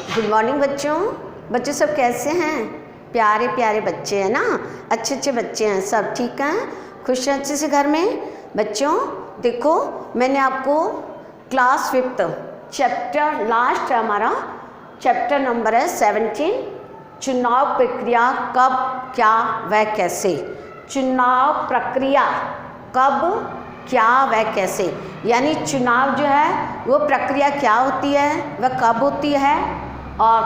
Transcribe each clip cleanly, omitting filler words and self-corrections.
Good morning बच्चों। बच्चों सब कैसे हैं? प्यारे प्यारे बच्चे हैं ना, अच्छे अच्छे बच्चे हैं, सब ठीक हैं, खुश हैं अच्छे से घर में। बच्चों देखो, मैंने आपको क्लास 5th चैप्टर, लास्ट हमारा चैप्टर नंबर है 17, चुनाव प्रक्रिया कब, क्या, वह कैसे। चुनाव प्रक्रिया कब, क्या, वह कैसे, यानी चुनाव जो है वो प्रक्रिया क्या होती है, वह कब होती है और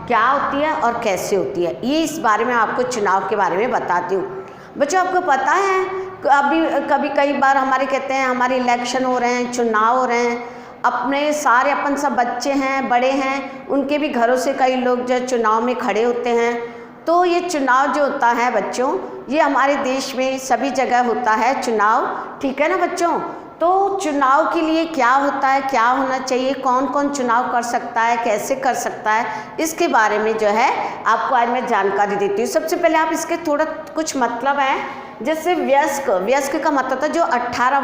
क्या होती है और कैसे होती है। ये इस बारे में आपको चुनाव के बारे में बताती हूँ। बच्चों आपको पता है कभी कई बार हमारे कहते हैं हमारे इलेक्शन हो रहे हैं, चुनाव हो रहे हैं, अपने सारे अपन सब बच्चे हैं, बड़े हैं, उनके भी घरों से कई लोग जो चुनाव में खड़े होते हैं। तो ये चुनाव जो होता है बच्चों, ये हमारे देश में सभी जगह होता है चुनाव, ठीक है ना बच्चों। तो चुनाव के लिए क्या होता है, क्या होना चाहिए, कौन कौन चुनाव कर सकता है, कैसे कर सकता है, इसके बारे में जो है आपको आज मैं जानकारी देती हूँ। सबसे पहले आप इसके थोड़ा कुछ मतलब है, जैसे वयस्क, वयस्क का मतलब था जो 18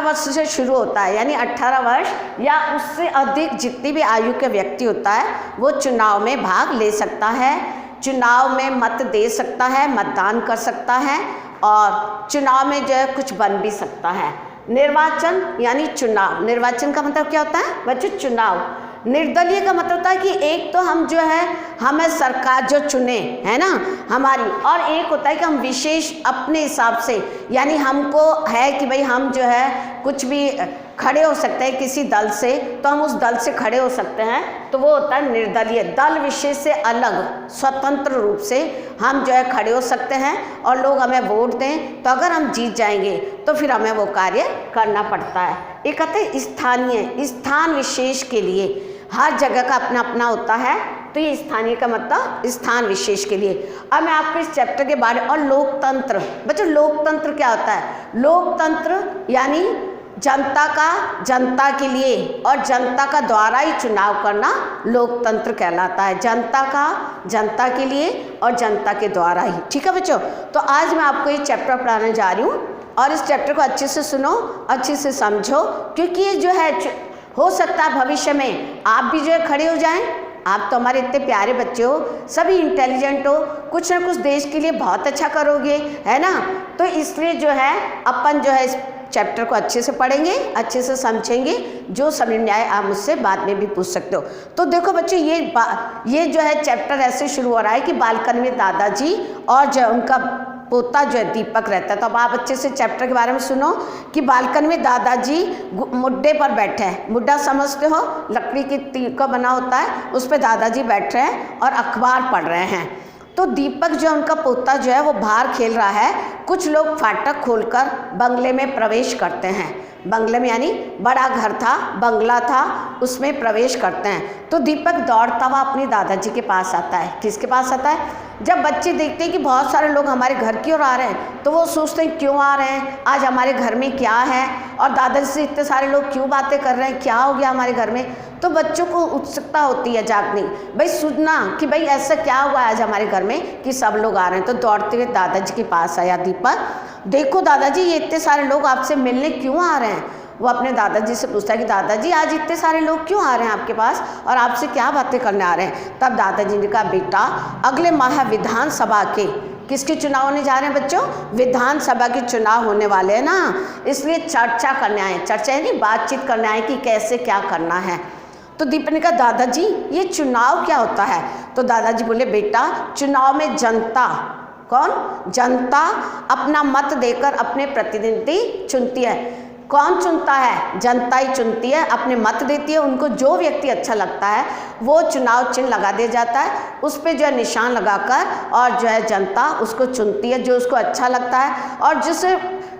वर्ष से शुरू होता है, यानी 18 वर्ष या उससे अधिक जितनी भी आयु के व्यक्ति होता है वो चुनाव में भाग ले सकता है, चुनाव में मत दे सकता है, मतदान कर सकता है और चुनाव में जो है कुछ बन भी सकता है। निर्वाचन यानी चुनाव, निर्वाचन का मतलब क्या होता है बच्चों, चुनाव। निर्दलीय का मतलब होता है कि एक तो हम जो है हमें सरकार जो चुने है ना हमारी, और एक होता है कि हम विशेष अपने हिसाब से, यानी हमको है कि भाई हम जो है कुछ भी खड़े हो सकते हैं किसी दल से, तो हम उस दल से खड़े हो सकते हैं, तो वो होता है निर्दलीय। दल विशेष से अलग स्वतंत्र रूप से हम जो है खड़े हो सकते हैं और लोग हमें वोट दें, तो अगर हम जीत जाएंगे तो फिर हमें वो कार्य करना पड़ता है। एक कहते हैं स्थानीय, स्थान विशेष के लिए, हर जगह का अपना अपना होता है, तो ये स्थानीय का मतलब स्थान विशेष के लिए। अब मैं आपको इस चैप्टर के बारे और लोकतंत्र, बच्चों लोकतंत्र क्या होता है, लोकतंत्र यानी जनता का जनता के लिए और जनता का द्वारा ही चुनाव करना लोकतंत्र कहलाता है, जनता का जनता के लिए और जनता के द्वारा ही, ठीक है बच्चों। तो आज मैं आपको ये चैप्टर पढ़ाने जा रही हूँ और इस चैप्टर को अच्छे से सुनो, अच्छे से समझो, क्योंकि ये जो है हो सकता है भविष्य में आप भी जो है खड़े हो जाएं। आप तो हमारे इतने प्यारे बच्चे हो, सभी इंटेलिजेंट हो, कुछ ना कुछ देश के लिए बहुत अच्छा करोगे, है ना। तो इसलिए जो है अपन जो है इस चैप्टर को अच्छे से पढ़ेंगे, अच्छे से समझेंगे, जो समझ में आए आप मुझसे बाद में भी पूछ सकते हो। तो देखो बच्चों, ये जो है चैप्टर ऐसे शुरू हो रहा है कि बालकनी में दादाजी और जो उनका पोता जो है दीपक रहता है। तो अब आप अच्छे से चैप्टर के बारे में सुनो कि बालकनी में दादाजी मुड्डे पर बैठे हैं। मुड्डा समझते हो, लकड़ी की तीर का बना होता है, उस पर दादाजी बैठ रहे हैं और अखबार पढ़ रहे हैं। तो दीपक जो उनका पोता जो है वो बाहर खेल रहा है। कुछ लोग फाटक खोलकर बंगले में प्रवेश करते हैं। बंगले में यानी बड़ा घर था, बंगला था, उसमें प्रवेश करते हैं। तो दीपक दौड़ता हुआ अपने दादाजी के पास आता है। किसके पास आता है? जब बच्चे देखते हैं कि बहुत सारे लोग हमारे घर की ओर आ रहे हैं, तो वो सोचते हैं क्यों आ रहे हैं, आज हमारे घर में क्या है, और दादाजी से इतने सारे लोग क्यों बातें कर रहे हैं, क्या हो गया हमारे घर में। तो बच्चों को उत्सुकता होती है जागनी, भाई सुनना कि भाई ऐसा क्या हुआ आज हमारे घर में कि सब लोग आ रहे हैं। तो दौड़ते हुए दादाजी के पास आया दीपक, देखो दादाजी ये इतने सारे लोग आपसे मिलने क्यों आ रहे हैं। वो अपने दादाजी से पूछता है कि दादाजी आज इतने सारे लोग क्यों आ रहे हैं आपके पास और आपसे क्या बातें करने आ रहे हैं। तब दादाजी ने कहा, बेटा अगले माह विधानसभा के किसके चुनाव होने जा रहे हैं बच्चों, विधानसभा के चुनाव होने वाले हैं ना, इसलिए चर्चा करने आए। चर्चा यानी बातचीत करने आए कि कैसे क्या करना है। तो दीपक ने कहा, दादाजी ये चुनाव क्या होता है। तो दादाजी बोले, बेटा चुनाव में जनता, कौन, जनता अपना मत देकर अपने प्रतिनिधि चुनती है। कौन चुनता है? जनता ही चुनती है, अपने मत देती है। उनको जो व्यक्ति अच्छा लगता है वो चुनाव चिन्ह लगा दिया जाता है, उस पर जो है निशान लगाकर, और जो है जनता उसको चुनती है जो उसको अच्छा लगता है और जिसे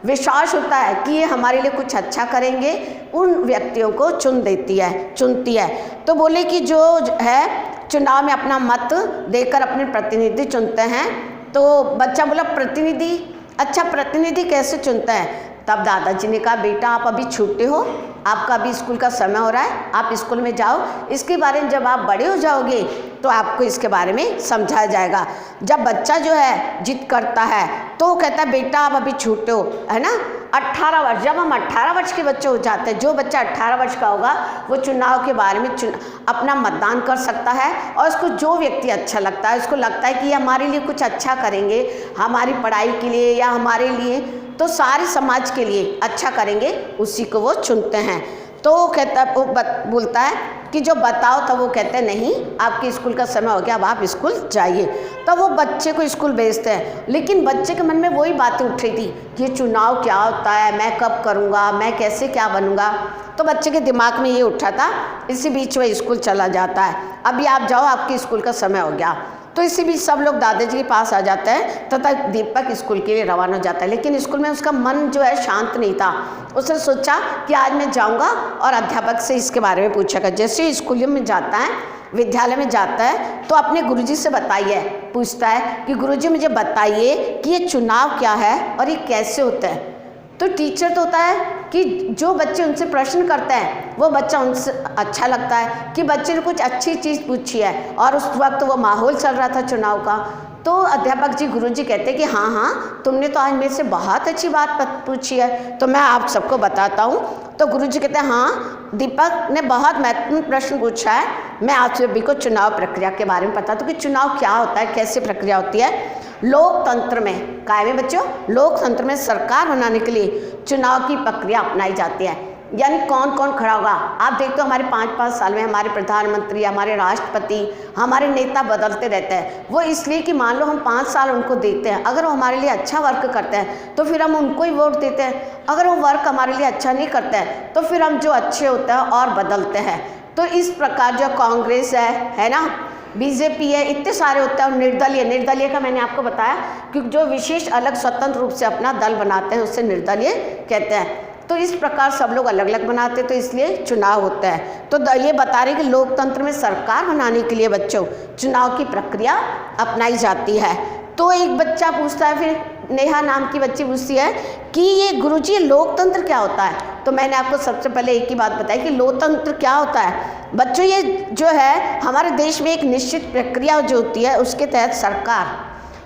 विश्वास होता है कि ये हमारे लिए कुछ अच्छा करेंगे, उन व्यक्तियों को चुनती है। तो बोले कि जो है चुनाव में अपना मत देकर अपने प्रतिनिधि चुनते हैं। तो बच्चा बोला, प्रतिनिधि, अच्छा प्रतिनिधि कैसे चुनते हैं। तब दादाजी ने कहा, बेटा आप अभी छोटे हो, आपका अभी स्कूल का समय हो रहा है, आप स्कूल में जाओ, इसके बारे में जब आप बड़े हो जाओगे तो आपको इसके बारे में समझाया जाएगा। जब बच्चा जो है जिद करता है तो वो कहता है, बेटा आप अभी छोटे हो, है ना, 18 वर्ष, जब हम 18 वर्ष के बच्चे हो जाते हैं, जो बच्चा 18 वर्ष का होगा वो चुनाव के बारे में अपना मतदान कर सकता है, और उसको जो व्यक्ति अच्छा लगता है, उसको लगता है कि ये हमारे लिए कुछ अच्छा करेंगे, हमारी पढ़ाई के लिए या हमारे लिए तो सारे समाज के लिए अच्छा करेंगे, उसी को वो चुनते हैं। तो वो कहता है, वो बोलता है कि जो बताओ, तब वो कहते हैं नहीं, आपके स्कूल का समय हो गया, अब आप स्कूल जाइए। तब वो बच्चे को स्कूल भेजते हैं, लेकिन बच्चे के मन में वही बातें उठ रही थी कि ये चुनाव क्या होता है, मैं कब करूँगा, मैं कैसे क्या बनूँगा। तो बच्चे के दिमाग में ये उठा था। इसी बीच वह स्कूल चला जाता है, अभी आप जाओ, आपके स्कूल का समय हो गया। तो इसी बीच सब लोग दादाजी के पास आ जाते हैं तथा दीपक स्कूल के लिए रवाना हो जाता है। लेकिन स्कूल में उसका मन जो है शांत नहीं था। उसने सोचा कि आज मैं जाऊंगा और अध्यापक से इसके बारे में पूछेगा। जैसे ही स्कूल में जाता है, विद्यालय में जाता है, तो अपने गुरुजी से बताइए, पूछता है कि गुरुजी मुझे बताइए कि ये चुनाव क्या है और ये कैसे होता है। तो टीचर तो होता है कि जो बच्चे उनसे प्रश्न करते हैं वो बच्चा उनसे अच्छा लगता है कि बच्चे ने कुछ अच्छी चीज़ पूछी है, और उस वक्त वो माहौल चल रहा था चुनाव का। तो अध्यापक जी, गुरुजी कहते हैं कि हाँ हाँ, तुमने तो आज मेरे से बहुत अच्छी बात पूछी है, तो मैं आप सबको बताता हूँ। तो गुरुजी कहते हैं हाँ, दीपक ने बहुत महत्वपूर्ण प्रश्न पूछा है, मैं आप सभी को चुनाव प्रक्रिया के बारे में बताता हूँ कि चुनाव क्या होता है, कैसे प्रक्रिया होती है। लोकतंत्र में, काय में बच्चों, लोकतंत्र में सरकार बनाने के लिए चुनाव की प्रक्रिया अपनाई जाती है। यानी कौन कौन खड़ा होगा। आप देखते हो हमारे 5-5 साल में हमारे प्रधानमंत्री, हमारे राष्ट्रपति, हमारे नेता बदलते रहते हैं। वो इसलिए कि मान लो हम 5 साल उनको देते हैं, अगर वो हमारे लिए अच्छा वर्क करते हैं तो फिर हम उनको ही वोट देते हैं। अगर वो वर्क हमारे लिए अच्छा नहीं करते हैं तो फिर हम जो अच्छे होते हैं और बदलते हैं। तो इस प्रकार जो कांग्रेस है ना, बीजेपी है, इतने सारे होते हैं। और निर्दलीय का मैंने आपको बताया कि जो विशेष अलग स्वतंत्र रूप से अपना दल बनाते हैं उससे निर्दलीय कहते हैं। तो इस प्रकार सब लोग अलग अलग बनाते हैं, तो इसलिए चुनाव होता है। तो ये बता रहे कि लोकतंत्र में सरकार बनाने के लिए बच्चों चुनाव की प्रक्रिया अपनाई जाती है। तो एक बच्चा पूछता है, फिर नेहा नाम की बच्ची पूछती है कि ये गुरुजी लोकतंत्र क्या होता है। तो मैंने आपको सबसे पहले एक ही बात बताई कि लोकतंत्र क्या होता है। बच्चों, ये जो है हमारे देश में एक निश्चित प्रक्रिया जो होती है, उसके तहत सरकार,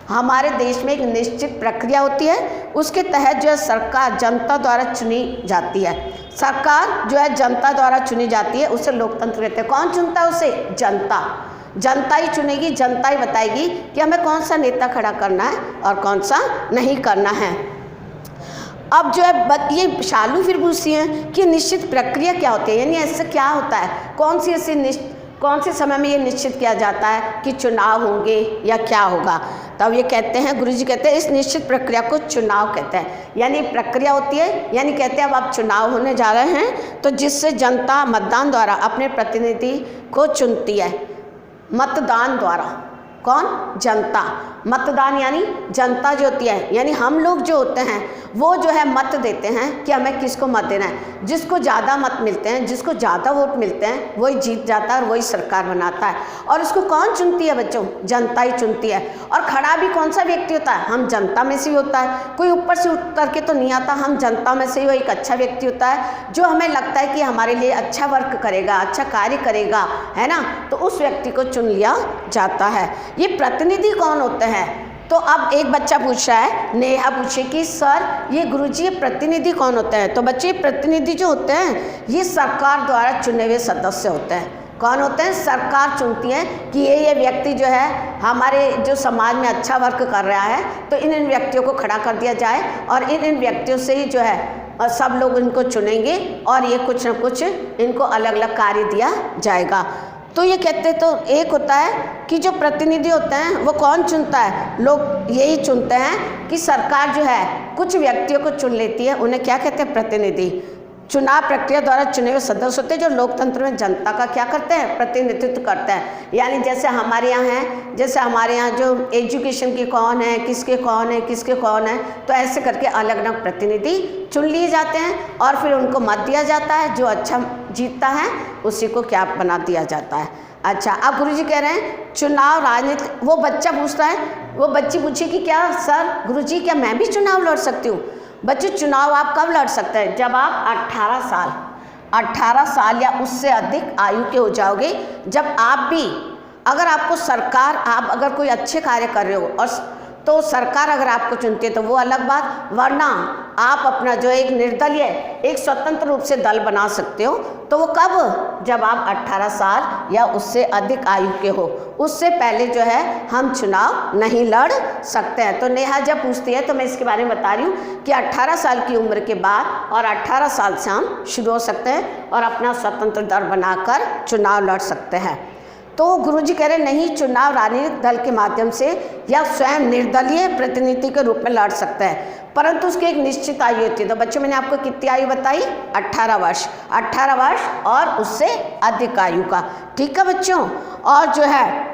हमारे देश में एक निश्चित प्रक्रिया होती है, उसके तहत जो है सरकार जनता द्वारा चुनी जाती है। सरकार जो है जनता द्वारा चुनी जाती है, उसे लोकतंत्र कहते हैं। कौन चुनता है उसे? जनता। जनता ही चुनेगी, जनता ही बताएगी कि हमें कौन सा नेता खड़ा करना है और कौन सा नहीं करना है। अब जो है ये शालू फिर पूछती हैं कि निश्चित प्रक्रिया क्या होती है, यानी ऐसे क्या होता है, कौन से समय में ये निश्चित किया जाता है कि चुनाव होंगे या क्या होगा। तब ये कहते हैं, गुरुजी कहते हैं, इस निश्चित प्रक्रिया को चुनाव कहते हैं। यानी प्रक्रिया होती है, यानी कहते हैं अब आप चुनाव होने जा रहे हैं, तो जिससे जनता मतदान द्वारा अपने प्रतिनिधि को चुनती है। मतदान द्वारा, कौन? जनता। मतदान यानी जनता जो होती है, यानी हम लोग जो होते हैं वो जो है मत देते हैं कि हमें किसको मत देना है। जिसको ज़्यादा मत मिलते हैं, जिसको ज़्यादा वोट मिलते हैं, वही जीत जाता है और वही सरकार बनाता है। और उसको कौन चुनती है बच्चों? जनता ही चुनती है। और खड़ा भी कौन सा व्यक्ति होता है? हम जनता में से ही होता है। कोई ऊपर से उठ करके तो नहीं आता, हम जनता में से ही वो एक अच्छा व्यक्ति होता है जो हमें लगता है कि हमारे लिए अच्छा वर्क करेगा, अच्छा कार्य करेगा, है ना, तो उस व्यक्ति को चुन लिया जाता है। ये प्रतिनिधि कौन होते हैं? तो अब एक बच्चा पूछ रहा है, नेहा पूछे कि सर ये गुरुजी ये प्रतिनिधि कौन होते हैं। तो बच्चे, प्रतिनिधि जो होते हैं ये सरकार द्वारा चुने हुए सदस्य होते हैं। कौन होते हैं? सरकार चुनती है कि ये व्यक्ति जो है हमारे जो समाज में अच्छा वर्क कर रहा है, तो इन व्यक्तियों को खड़ा कर दिया जाए और इन व्यक्तियों से ही जो है सब लोग इनको चुनेंगे और ये कुछ न कुछ इनको अलग अलग कार्य दिया जाएगा। तो ये कहते, तो एक होता है कि जो प्रतिनिधि होते हैं वो कौन चुनता है? लोग यही चुनते हैं कि सरकार जो है कुछ व्यक्तियों को चुन लेती है, उन्हें क्या कहते हैं? प्रतिनिधि। चुनाव प्रक्रिया द्वारा चुने हुए सदस्य होते हैं जो लोकतंत्र में जनता का क्या करते हैं? प्रतिनिधित्व करते हैं। यानी जैसे हमारे यहाँ है, जैसे हमारे यहाँ जो एजुकेशन की कौन है, किसके कौन है, किसके कौन है, तो ऐसे करके अलग अलग प्रतिनिधि चुन लिए जाते हैं और फिर उनको मत दिया जाता है। जो अच्छा जीतता है उसी को क्या बना दिया जाता है। अच्छा, अब गुरुजी कह रहे हैं चुनाव राजनीति। वो बच्चा पूछता है, वो बच्ची पूछी कि क्या सर गुरुजी क्या मैं भी चुनाव लड़ सकती हूँ? बच्चे, चुनाव आप कब लड़ सकते हैं? जब आप 18 साल या उससे अधिक आयु के हो जाओगे। जब आप भी, अगर आपको सरकार, आप अगर कोई अच्छे कार्य कर रहे हो और तो सरकार अगर आपको चुनती है तो वो अलग बात, वरना आप अपना जो एक निर्दलीय, एक स्वतंत्र रूप से दल बना सकते हो। तो वो कब? जब आप 18 साल या उससे अधिक आयु के हो। उससे पहले जो है हम चुनाव नहीं लड़ सकते हैं। तो नेहा जब पूछती है तो मैं इसके बारे में बता रही हूँ कि 18 साल की उम्र के बाद और 18 साल से हम शुरू हो सकते हैं और अपना स्वतंत्र दल बनाकर चुनाव लड़ सकते हैं। तो गुरुजी कह रहे नहीं, चुनाव राजनीतिक दल के माध्यम से या स्वयं निर्दलीय प्रतिनिधि के रूप में लड़ सकते हैं, परंतु उसकी एक निश्चित आयु होती है। तो बच्चों मैंने आपको कितनी आयु बताई? 18 वर्ष। 18 वर्ष और उससे अधिक आयु का। ठीक है बच्चों। और जो है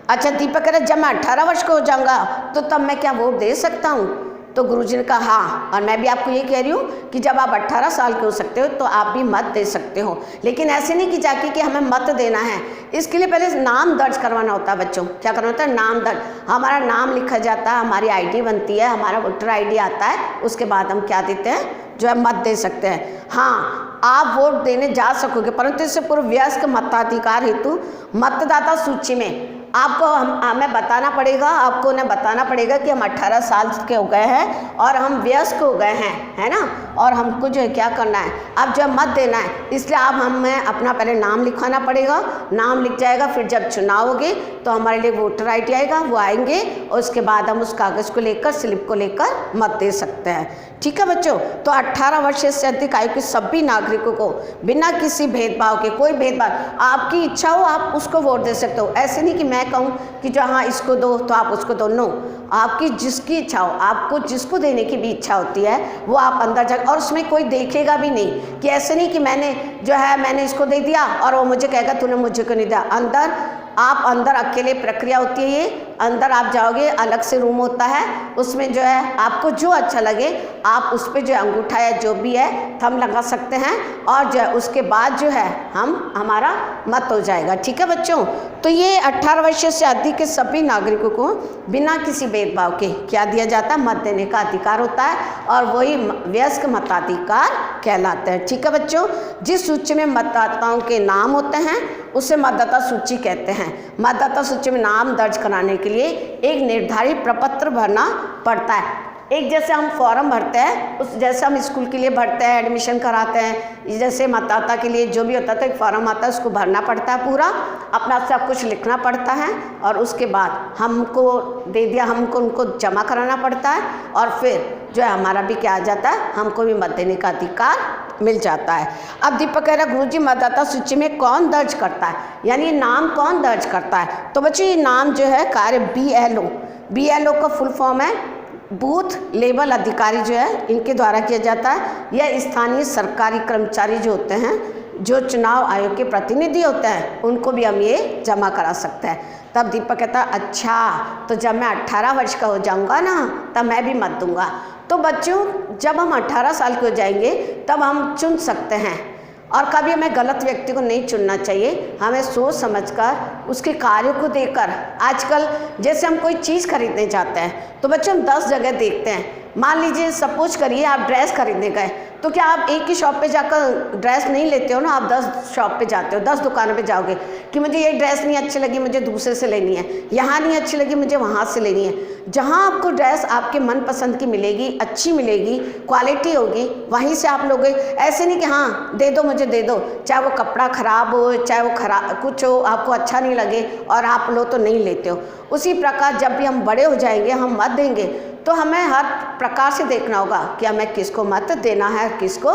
अच्छा दीपक कह रहे जब मैं 18 वर्ष का हो जाऊंगा तो तब मैं क्या वोट दे सकता हूँ? तो गुरुजी ने कहा हाँ, और मैं भी आपको ये कह रही हूँ कि जब आप 18 साल के हो सकते हो तो आप भी मत दे सकते हो। लेकिन ऐसे नहीं कि जाके कि हमें मत देना है, इसके लिए पहले नाम दर्ज करवाना होता है बच्चों। क्या करना होता है? नाम दर्ज। हमारा नाम लिखा जाता है, हमारी आईडी बनती है, हमारा वोटर आईडी आता है, उसके बाद हम क्या देते हैं? जो है मत दे सकते हैं। हाँ, आप वोट देने जा सकोगे, परंतु इससे पूर्व वयस्क मताधिकार हेतु मतदाता सूची में आपको हमें बताना पड़ेगा, आपको उन्हें बताना पड़ेगा कि हम 18 साल के हो गए हैं और हम वयस्क हो गए हैं, है ना, और हमको जो है क्या करना है? अब जो मत देना है, इसलिए आप हमें अपना पहले नाम लिखवाना पड़ेगा। नाम लिख जाएगा, फिर जब चुनाव होगी तो हमारे लिए वोटर आईडी आएगा, वो आएंगे और उसके बाद हम उस कागज़ को लेकर, स्लिप को लेकर मत दे सकते हैं। ठीक है बच्चों। तो 18 वर्ष से अधिक आयु के सभी नागरिकों को बिना किसी भेदभाव के, कोई भेदभाव, आपकी इच्छा हो आप उसको वोट दे सकते हो। ऐसे नहीं कि मैं कहूँ कि जो हाँ इसको दो तो आप उसको दो। नो, आपकी जिसकी इच्छा हो, आपको जिसको देने की भी इच्छा होती है वो आप अंदर जा, और उसमें कोई देखेगा भी नहीं कि ऐसे नहीं कि मैंने इसको दे दिया और वो मुझे कहेगा तूने मुझे क्यों नहीं दिया। अंदर अकेले प्रक्रिया होती है ये। अंदर आप जाओगे, अलग से रूम होता है, उसमें जो है आपको जो अच्छा लगे आप उस पर जो अंगूठा या जो भी है थंब लगा सकते हैं और जो है उसके बाद जो है हमारा मत हो जाएगा। ठीक है बच्चों। तो ये 18 वर्ष से अधिक के सभी नागरिकों को बिना किसी भेदभाव के क्या दिया जाता है? मत देने का अधिकार होता है और वही वयस्क मताधिकार कहलाते हैं। ठीक है बच्चों। जिस सूची में मतदाताओं के नाम होते हैं उसे मतदाता सूची कहते हैं। मतदाता सूची में नाम दर्ज कराने के लिए एक निर्धारित प्रपत्र भरना पड़ता है। एक जैसे हम फॉर्म भरते हैं, उस जैसे हम स्कूल के लिए भरते हैं, एडमिशन कराते हैं, जैसे मतदाता के लिए जो भी होता है तो एक फॉर्म आता है, उसको भरना पड़ता है, पूरा अपना सब कुछ लिखना पड़ता है और उसके बाद हमको दे दिया, हमको उनको जमा कराना पड़ता है और फिर जो है हमारा भी क्या आ जाता है? हमको भी मत देने का अधिकार मिल जाता है। अब दीपक कह रहा गुरुजी मतदाता सूची में कौन दर्ज करता है, यानी नाम कौन दर्ज करता है? तो बच्चों ये नाम जो है कार्य BLO का फुल फॉर्म है बूथ लेवल अधिकारी, जो है इनके द्वारा किया जाता है। यह स्थानीय सरकारी कर्मचारी जो होते हैं, जो चुनाव आयोग के प्रतिनिधि होते हैं, उनको भी हम ये जमा करा सकते हैं। तब दीपक कहता है अच्छा, तो जब मैं 18 वर्ष का हो जाऊंगा ना तब मैं भी मत दूंगा। तो बच्चों जब हम 18 साल के हो जाएंगे तब हम चुन सकते हैं, और कभी हमें गलत व्यक्ति को नहीं चुनना चाहिए। हमें सोच समझकर उसके कार्यों को देखकर, आजकल जैसे हम कोई चीज़ खरीदने जाते हैं तो बच्चों हम 10 जगह देखते हैं। मान लीजिए सपोज करिए आप ड्रेस खरीदने गए, तो क्या आप एक ही शॉप पे जाकर ड्रेस नहीं लेते हो ना, आप 10 शॉप पे जाते हो, 10 दुकानों पे जाओगे कि मुझे ये ड्रेस नहीं अच्छी लगी, मुझे दूसरे से लेनी है, यहाँ नहीं अच्छी लगी, मुझे वहाँ से लेनी है। जहाँ आपको ड्रेस आपके मनपसंद की मिलेगी, अच्छी मिलेगी, क्वालिटी होगी, वहीं से आप लोगे। ऐसे नहीं कि हाँ दे दो मुझे दे दो, चाहे वो कपड़ा ख़राब हो, चाहे वो खराब कुछ हो, आपको अच्छा नहीं लगे और आप लो तो नहीं लेते हो। उसी प्रकार जब भी हम बड़े हो जाएंगे, हम मत देंगे, तो हमें हर प्रकार से देखना होगा कि हमें किसको मत देना है, किसको